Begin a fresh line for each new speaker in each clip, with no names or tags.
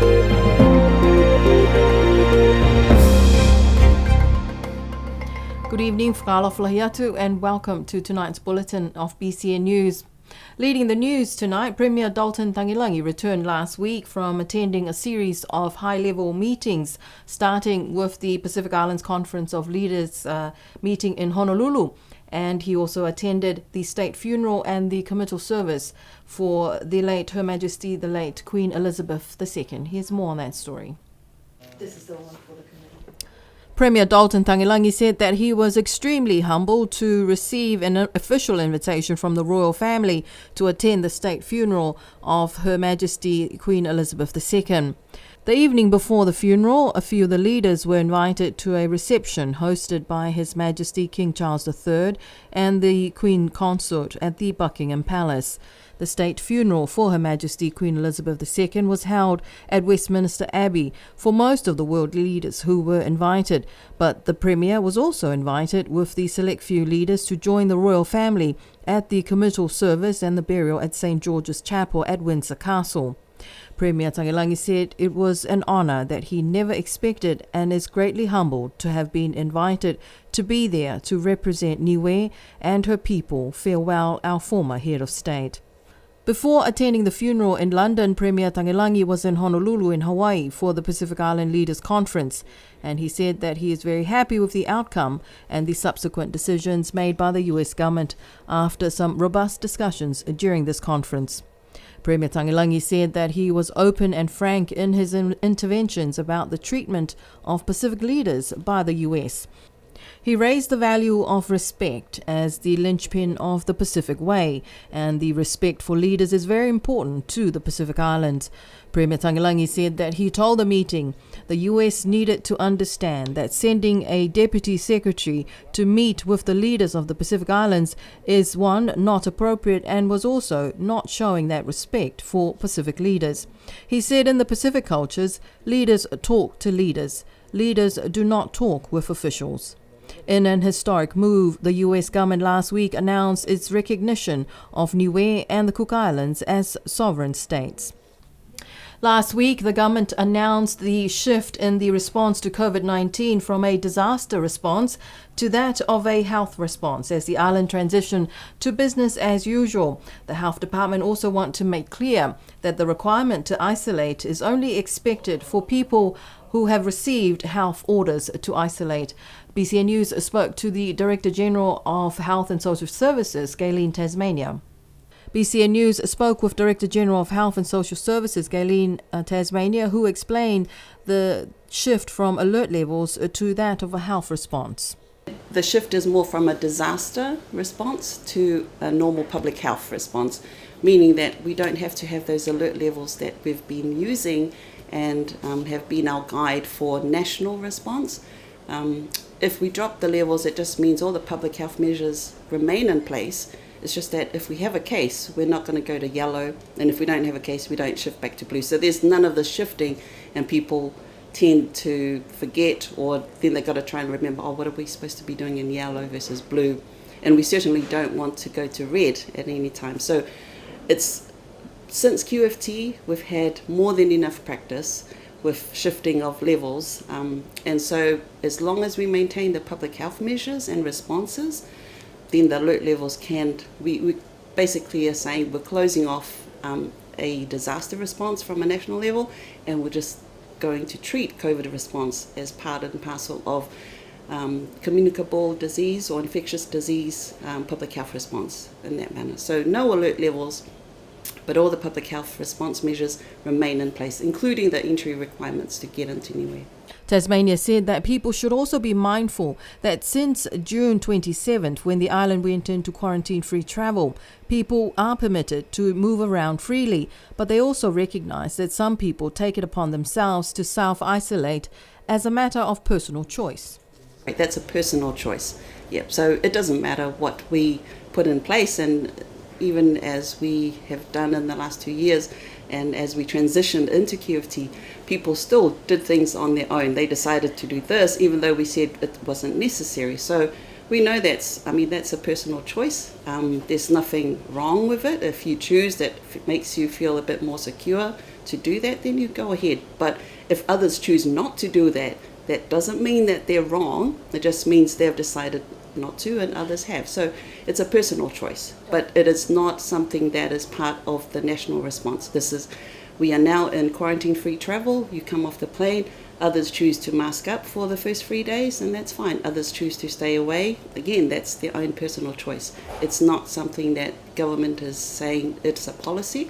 Good evening, whakaalawhalahiatu, and welcome to tonight's bulletin of BCN News. Leading the news tonight, Premier Dalton Tangilagi returned last week from attending a series of high-level meetings, starting with the Pacific Islands Conference of Leaders meeting in Honolulu. And he also attended the state funeral and the committal service for the late Her Majesty, the late Queen Elizabeth II. Here's more on that story. This is the one for the committee. Premier Dalton Tangilagi said that he was extremely humbled to receive an official invitation from the royal family to attend the state funeral of Her Majesty Queen Elizabeth II. The evening before the funeral, a few of the leaders were invited to a reception hosted by His Majesty King Charles III and the Queen Consort at the Buckingham Palace. The state funeral for Her Majesty Queen Elizabeth II was held at Westminster Abbey for most of the world leaders who were invited, but the Premier was also invited with the select few leaders to join the royal family at the committal service and the burial at St. George's Chapel at Windsor Castle. Premier Tangilagi said it was an honour that he never expected and is greatly humbled to have been invited to be there to represent Niue and her people farewell our former head of state. Before attending the funeral in London, Premier Tangilagi was in Honolulu in Hawaii for the Pacific Island Leaders Conference, and he said that he is very happy with the outcome and the subsequent decisions made by the US government after some robust discussions during this conference. Premier Tangilagi said that he was open and frank in his interventions about the treatment of Pacific leaders by the US. He raised the value of respect as the linchpin of the Pacific Way, and the respect for leaders is very important to the Pacific Islands. Premier Tangilagi said that he told the meeting the US needed to understand that sending a deputy secretary to meet with the leaders of the Pacific Islands is, one, not appropriate, and was also not showing that respect for Pacific leaders. He said in the Pacific cultures, leaders talk to leaders. Leaders do not talk with officials. In an historic move, the US government last week announced its recognition of Niue and the Cook Islands as sovereign states. Last week, the government announced the shift in the response to COVID-19 from a disaster response to that of a health response as the island transitioned to business as usual. The Health Department also want to make clear that the requirement to isolate is only expected for people who have received health orders to isolate. BCN News spoke to the Director General of Health and Social Services, Gayleen Tasmania. BCN News spoke with Director General of Health and Social Services, Gayleen Tasmania, who explained the shift from alert levels to that of a health response.
The shift is more from a disaster response to a normal public health response, meaning that we don't have to have those alert levels that we've been using and have been our guide for national response. If we drop the levels, it just means all the public health measures remain in place. It's just that if we have a case, we're not going to go to yellow, and if we don't have a case, we don't shift back to blue. So there's none of the shifting, and people tend to forget, or then they've got to try and remember, what are we supposed to be doing in yellow versus blue? And we certainly don't want to go to red at any time. So since QFT, we've had more than enough practice with shifting of levels, and so as long as we maintain the public health measures and responses, then the alert levels we basically are saying we're closing off a disaster response from a national level, and we're just going to treat COVID response as part and parcel of communicable disease or infectious disease public health response in that manner. So no alert levels, but all the public health response measures remain in place, including the entry requirements to get into Niue.
Tasmania said that people should also be mindful that since June 27th, when the island went into quarantine-free travel, people are permitted to move around freely, but they also recognise that some people take it upon themselves to self-isolate as a matter of personal choice.
That's a personal choice. Yep. So it doesn't matter what we put in place, and even as we have done in the last 2 years, and as we transitioned into QFT, people still did things on their own. They decided to do this, even though we said it wasn't necessary. So we know that's a personal choice. There's nothing wrong with it. If you choose that makes you feel a bit more secure to do that, then you go ahead. But if others choose not to do that, that doesn't mean that they're wrong. It just means they've decided not to, and others have. So it's a personal choice, but it is not something that is part of the national response. We are now in quarantine-free travel. You come off the plane, others choose to mask up for the first 3 days, and that's fine. Others choose to stay away. Again, that's their own personal choice. It's not something that government is saying it's a policy.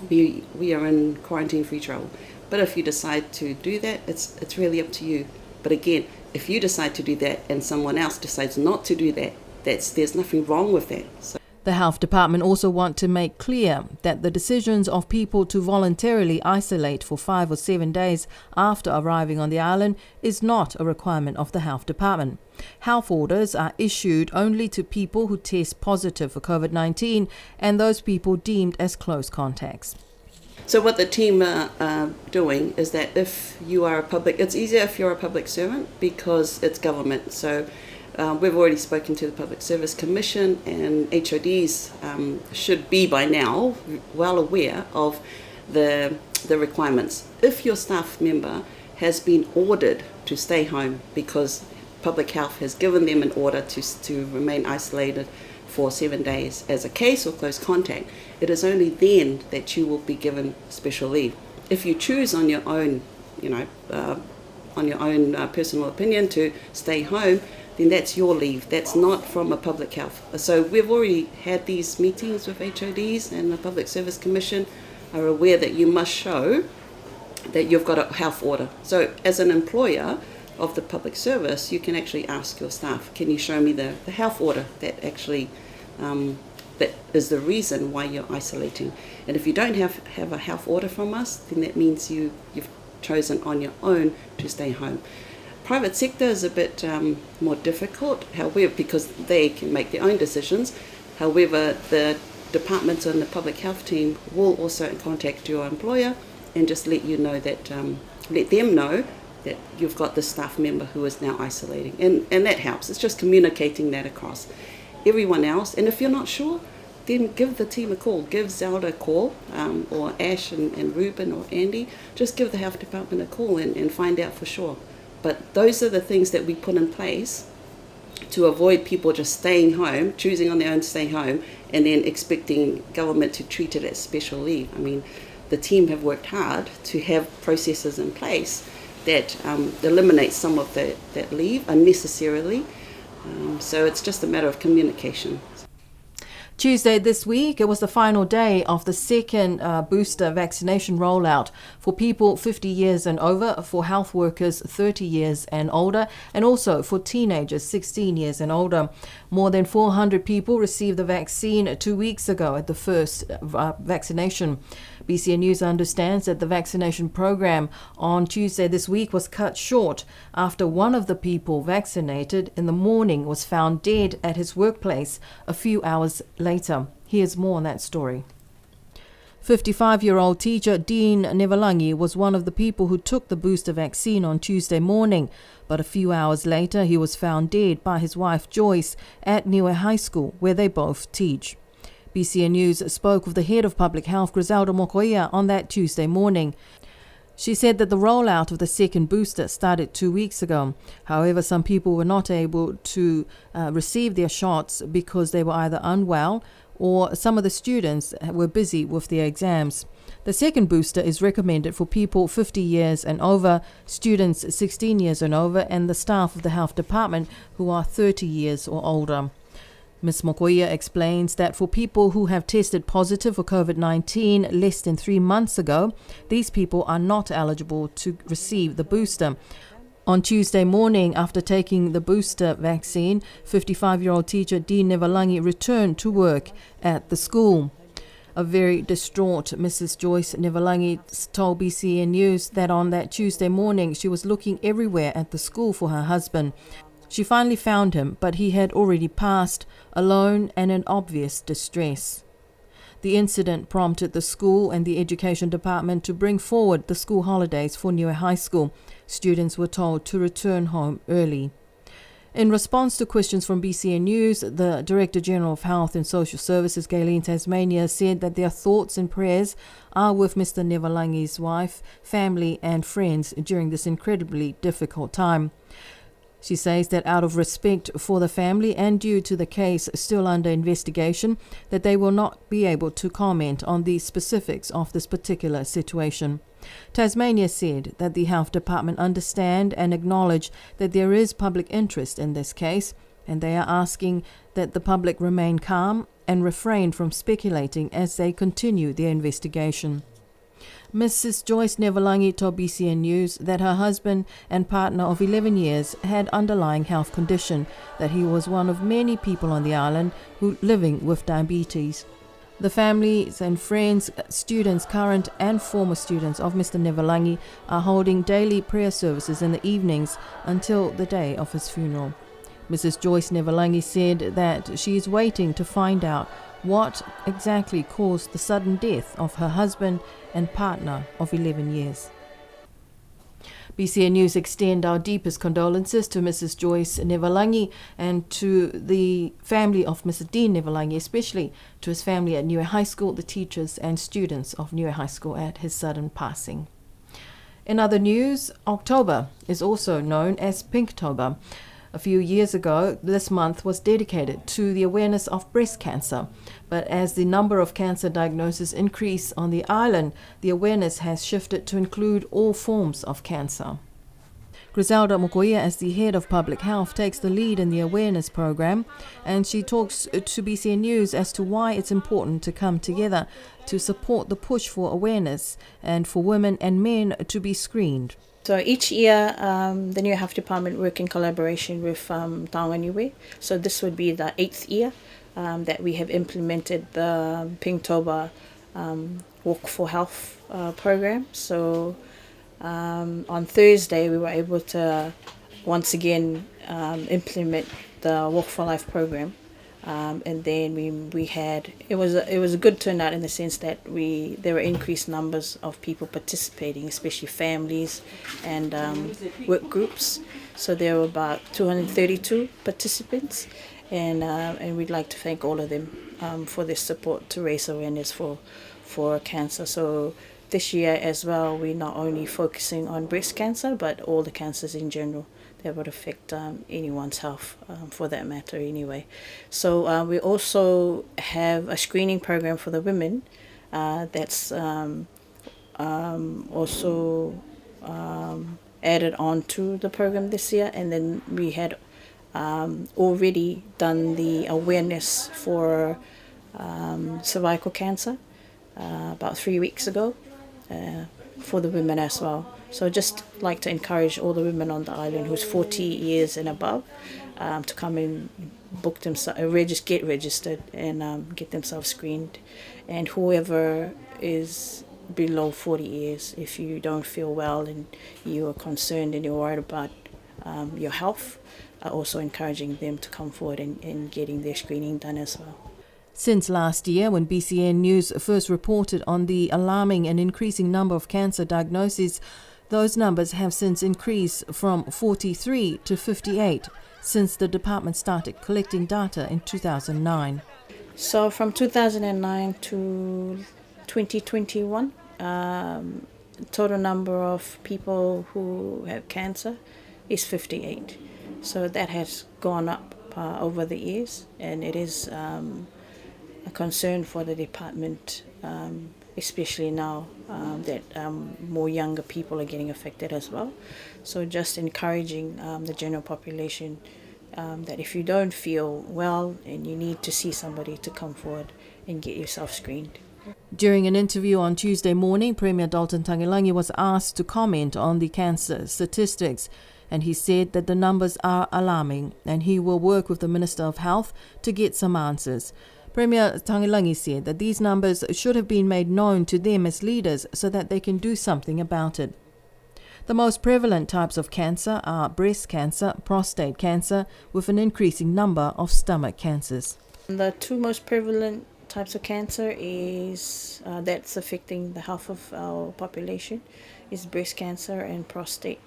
We are in quarantine-free travel. But if you decide to do that, it's really up to you. But again, if you decide to do that and someone else decides not to do that, there's nothing wrong with that. So
the Health Department also want to make clear that the decisions of people to voluntarily isolate for 5 or 7 days after arriving on the island is not a requirement of the Health Department. Health orders are issued only to people who test positive for COVID-19 and those people deemed as close contacts.
So what the team are doing is that if you are it's easier if you're a public servant because it's government. So we've already spoken to the Public Service Commission, and HODs should be by now well aware of the requirements. If your staff member has been ordered to stay home because Public Health has given them an order to remain isolated for 7 days as a case or close contact, it is only then that you will be given special leave. If you choose on your own, personal opinion to stay home, then that's your leave. That's not from a public health. So we've already had these meetings with HODs, and the Public Service Commission are aware that you must show that you've got a health order. So as an employer of the public service, you can actually ask your staff, can you show me the health order that actually that is the reason why you're isolating. And if you don't have a health order from us, then that means you've chosen on your own to stay home. Private sector is a bit more difficult, however, because they can make their own decisions. However, the departments and the public health team will also contact your employer and just let them know that you've got the staff member who is now isolating. And that helps. It's just communicating that across. Everyone else, and if you're not sure, then give the team a call. Give Zelda a call, or Ash and Ruben or Andy. Just give the health department a call and find out for sure. But those are the things that we put in place to avoid people just staying home, choosing on their own to stay home, and then expecting government to treat it as special leave. I mean, the team have worked hard to have processes in place that eliminate some of that leave unnecessarily. So it's just a matter of communication.
Tuesday this week, it was the final day of the second booster vaccination rollout for people 50 years and over, for health workers 30 years and older, and also for teenagers 16 years and older. More than 400 people received the vaccine 2 weeks ago at the first vaccination. BCN News understands that the vaccination program on Tuesday this week was cut short after one of the people vaccinated in the morning was found dead at his workplace a few hours later. Here's more on that story. 55-year-old teacher Dean Nevalangi was one of the people who took the booster vaccine on Tuesday morning, but a few hours later he was found dead by his wife Joyce at Niue High School, where they both teach. BCN News spoke with the head of public health, Griselda Mokoia, on that Tuesday morning. She said that the rollout of the second booster started 2 weeks ago. However, some people were not able to receive their shots because they were either unwell or some of the students were busy with their exams. The second booster is recommended for people 50 years and over, students 16 years and over, and the staff of the health department who are 30 years or older. Ms. Mokoia explains that for people who have tested positive for COVID-19 less than 3 months ago, these people are not eligible to receive the booster. On Tuesday morning, after taking the booster vaccine, 55-year-old teacher Dean Nevalangi returned to work at the school. A very distraught Mrs. Joyce Nevalangi told BCN News that on that Tuesday morning she was looking everywhere at the school for her husband. She finally found him, but he had already passed, alone and in obvious distress. The incident prompted the school and the education department to bring forward the school holidays for Niue High School. Students were told to return home early. In response to questions from BCN News, the Director General of Health and Social Services, Gayleen Tasmania, said that their thoughts and prayers are with Mr. Nevalangi's wife, family and friends during this incredibly difficult time. She says that out of respect for the family and due to the case still under investigation, that they will not be able to comment on the specifics of this particular situation. Tasmania said that the Health Department understand and acknowledge that there is public interest in this case, and they are asking that the public remain calm and refrain from speculating as they continue their investigation. Mrs. Joyce Nevalangi told BCN News that her husband and partner of 11 years had underlying health condition, that he was one of many people on the island who living with diabetes. The families and friends, students, current and former students of Mr. Nevalangi are holding daily prayer services in the evenings until the day of his funeral. Mrs. Joyce Nevalangi said that she is waiting to find out what exactly caused the sudden death of her husband and partner of 11 years. BCN News extend our deepest condolences to Mrs. Joyce Nevalangi and to the family of Mr. Dean Nevalangi, especially to his family at Niue High School, the teachers and students of Niue High School at his sudden passing. In other news, October is also known as Pinktober. A few years ago, this month was dedicated to the awareness of breast cancer. But as the number of cancer diagnoses increase on the island, the awareness has shifted to include all forms of cancer. Griselda Mokoia, as the head of public health, takes the lead in the awareness program, and she talks to BCN News as to why it's important to come together to support the push for awareness and for women and men to be screened.
So each year, the Niue Health Department work in collaboration with Taonga Niue. So this would be the 8th year that we have implemented the Pinktober Walk for Health program. So on Thursday, we were able to once again implement the Walk for Life program. And then we had it was a good turnout in the sense that there were increased numbers of people participating, especially families and work groups. So there were about 232 participants, and we'd like to thank all of them for their support to raise awareness for cancer. So this year as well, we're not only focusing on breast cancer, but all the cancers in general that would affect anyone's health, for that matter anyway. So we also have a screening program for the women that's also added on to the program this year. And then we had already done the awareness for cervical cancer about 3 weeks ago for the women as well. So just like to encourage all the women on the island who's 40 years and above to come and book themselves, get registered and get themselves screened. And whoever is below 40 years, if you don't feel well and you are concerned and you're worried about your health, also encouraging them to come forward and getting their screening done as well.
Since last year, when BCN News first reported on the alarming and increasing number of cancer diagnoses, those numbers have since increased from 43 to 58 since the department started collecting data in 2009.
So from 2009 to 2021, total number of people who have cancer is 58. So that has gone up over the years, and it is a concern for the department, especially now that more younger people are getting affected as well. So just encouraging the general population that if you don't feel well and you need to see somebody, to come forward and get yourself screened.
During an interview on Tuesday morning, Premier Dalton Tangilangi was asked to comment on the cancer statistics, and he said that the numbers are alarming and he will work with the Minister of Health to get some answers. Premier Tangilangi said that these numbers should have been made known to them as leaders so that they can do something about it. The most prevalent types of cancer are breast cancer, prostate cancer, with an increasing number of stomach cancers.
The two most prevalent types of cancer is that's affecting the health of our population is breast cancer and prostate.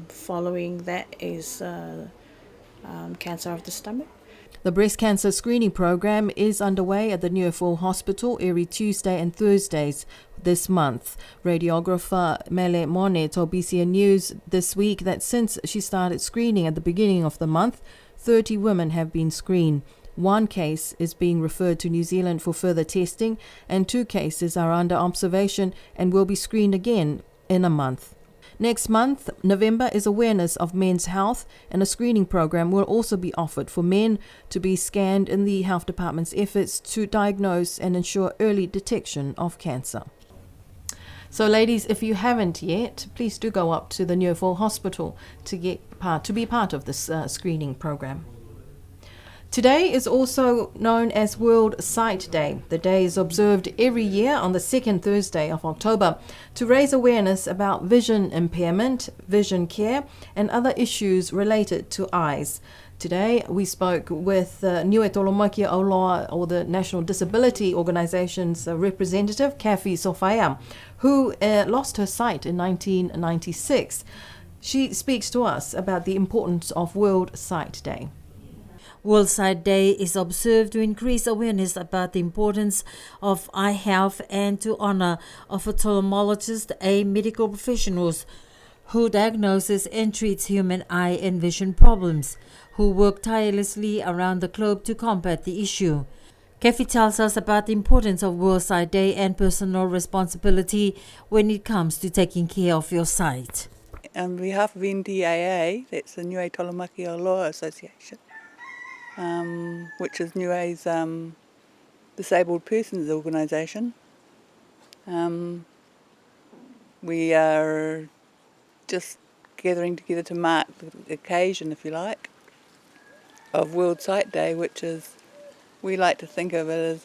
Following that is cancer of the stomach.
The breast cancer screening program is underway at the Nuefu Hospital every Tuesday and Thursdays this month. Radiographer Mele Mone told BCN News this week that since she started screening at the beginning of the month, 30 women have been screened. One case is being referred to New Zealand for further testing, and 2 cases are under observation and will be screened again in a month. Next month, November, is Awareness of Men's Health, and a screening program will also be offered for men to be scanned in the Health Department's efforts to diagnose and ensure early detection of cancer. So ladies, if you haven't yet, please do go up to the Nuefu Hospital to be part of this screening program. Today is also known as World Sight Day. The day is observed every year on the second Thursday of October to raise awareness about vision impairment, vision care, and other issues related to eyes. Today, we spoke with Niue Tolomakia Auloa, or the National Disability Organisation's representative, Kathy Sofia, who lost her sight in 1996. She speaks to us about the importance of World Sight Day.
World Sight Day is observed to increase awareness about the importance of eye health and to honor ophthalmologists, medical professionals who diagnoses and treats human eye and vision problems, who work tirelessly around the globe to combat the issue. Kathy tells us about the importance of World Sight Day and personal responsibility when it comes to taking care of your sight.
On behalf of NDAA, that's the Niue Tolomaki Auloa Association, which is Niue's Disabled Persons Organisation. We are just gathering together to mark the occasion, if you like, of World Sight Day, which is, we like to think of it as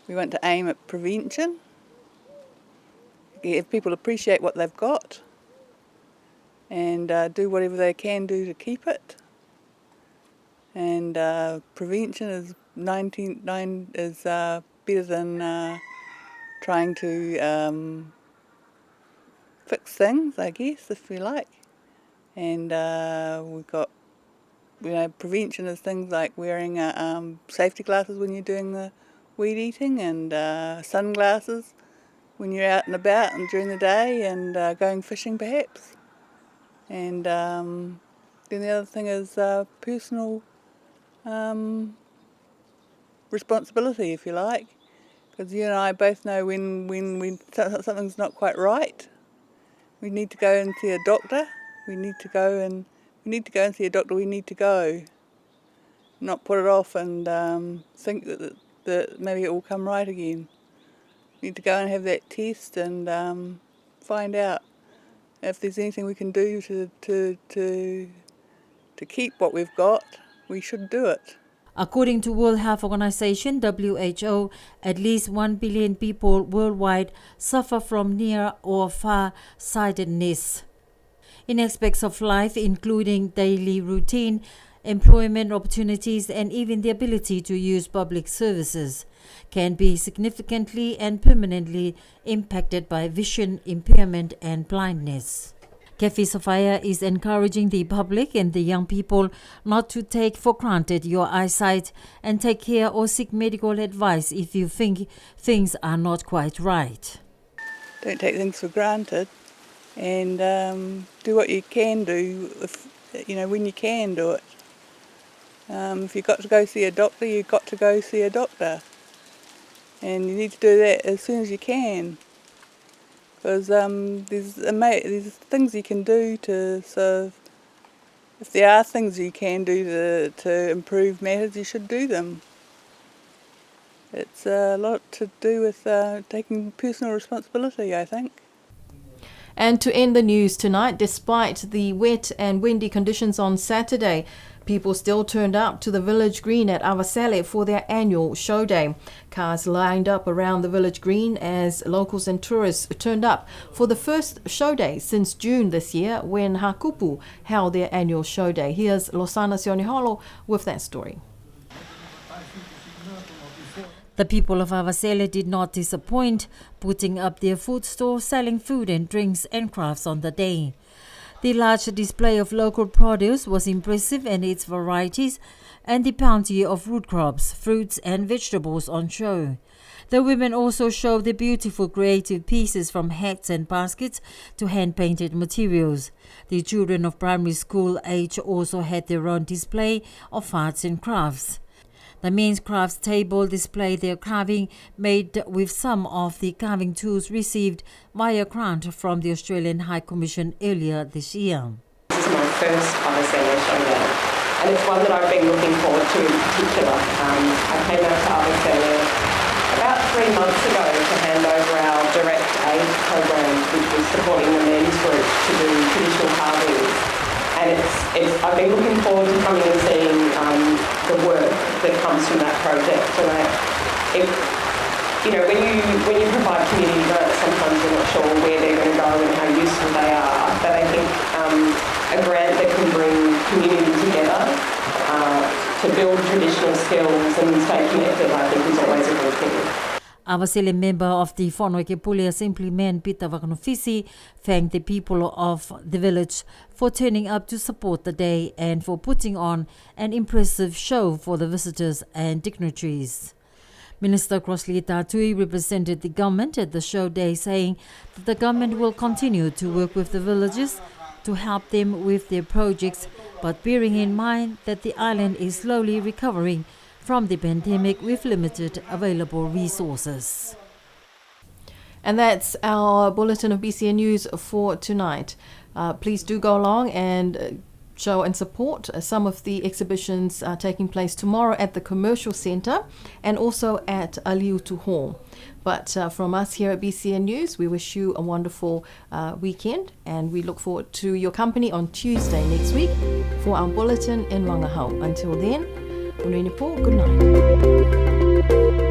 we want to aim at prevention, if people appreciate what they've got, and do whatever they can do to keep it. And prevention is better than trying to fix things, I guess, if you like. And we've got, prevention is things like wearing safety glasses when you're doing the weed eating, and sunglasses when you're out and about and during the day, and going fishing perhaps. And then the other thing is personal responsibility, if you like, because you and I both know when something's not quite right, we need to go and see a doctor. We need to go and see a doctor. We need to go, not put it off and think that maybe it will come right again. We need to go and have that test and find out if there's anything we can do to keep what we've got. We should do it.
According to World Health Organization, WHO, at least 1 billion people worldwide suffer from near or far-sightedness in aspects of life, including daily routine, employment opportunities, and even the ability to use public services, can be significantly and permanently impacted by vision impairment and blindness. Kathy Sofia is encouraging the public and the young people not to take for granted your eyesight and take care or seek medical advice if you think things are not quite right.
Don't take things for granted, and do what you can do, when you can do it. If you've got to go see a doctor, you've got to go see a doctor. And you need to do that as soon as you can. Because there's things you can do to sort of, if there are things you can do to improve matters, you should do them. It's a lot to do with taking personal responsibility, I think.
And to end the news tonight, despite the wet and windy conditions on Saturday, people still turned up to the village green at Avasele for their annual show day. Cars lined up around the village green as locals and tourists turned up for the first show day since June this year, when Hakupu held their annual show day. Here's Losana Sioniholo with that story.
The people of Avasele did not disappoint, putting up their food store, selling food and drinks and crafts on the day. The large display of local produce was impressive in its varieties and the bounty of root crops, fruits and vegetables on show. The women also showed the beautiful creative pieces from hats and baskets to hand-painted materials. The children of primary school age also had their own display of arts and crafts. The men's crafts table displayed their carving made with some of the carving tools received via grant from the Australian High Commission earlier this year.
This is my first Avicenna showdown, and it's one that I've been looking forward to in particular. I came out to Avicenna about 3 months ago to hand over our direct aid program, which was supporting the men's group to do traditional carvings. And I've been looking forward to coming and seeing the work that comes from that project. And when you provide community grants, sometimes you're not sure where they're going to go and how useful they are. But I think a grant that can bring community together to build traditional skills and stay connected, I think, is always a good thing.
A Wasile member of the Whanoi Pule Assembly Man Peter Wakanofisi thanked the people of the village for turning up to support the day and for putting on an impressive show for the visitors and dignitaries. Minister Crossley Tatui represented the government at the show day, saying that the government will continue to work with the villagers to help them with their projects, but bearing in mind that the island is slowly recovering from the pandemic with limited available resources.
And that's our bulletin of BCN News for tonight. Please do go along and show and support some of the exhibitions taking place tomorrow at the Commercial Centre and also at Aliutu Hall. But from us here at BCN News, we wish you a wonderful weekend, and we look forward to your company on Tuesday next week for our bulletin in Wangahau. Until then, good night.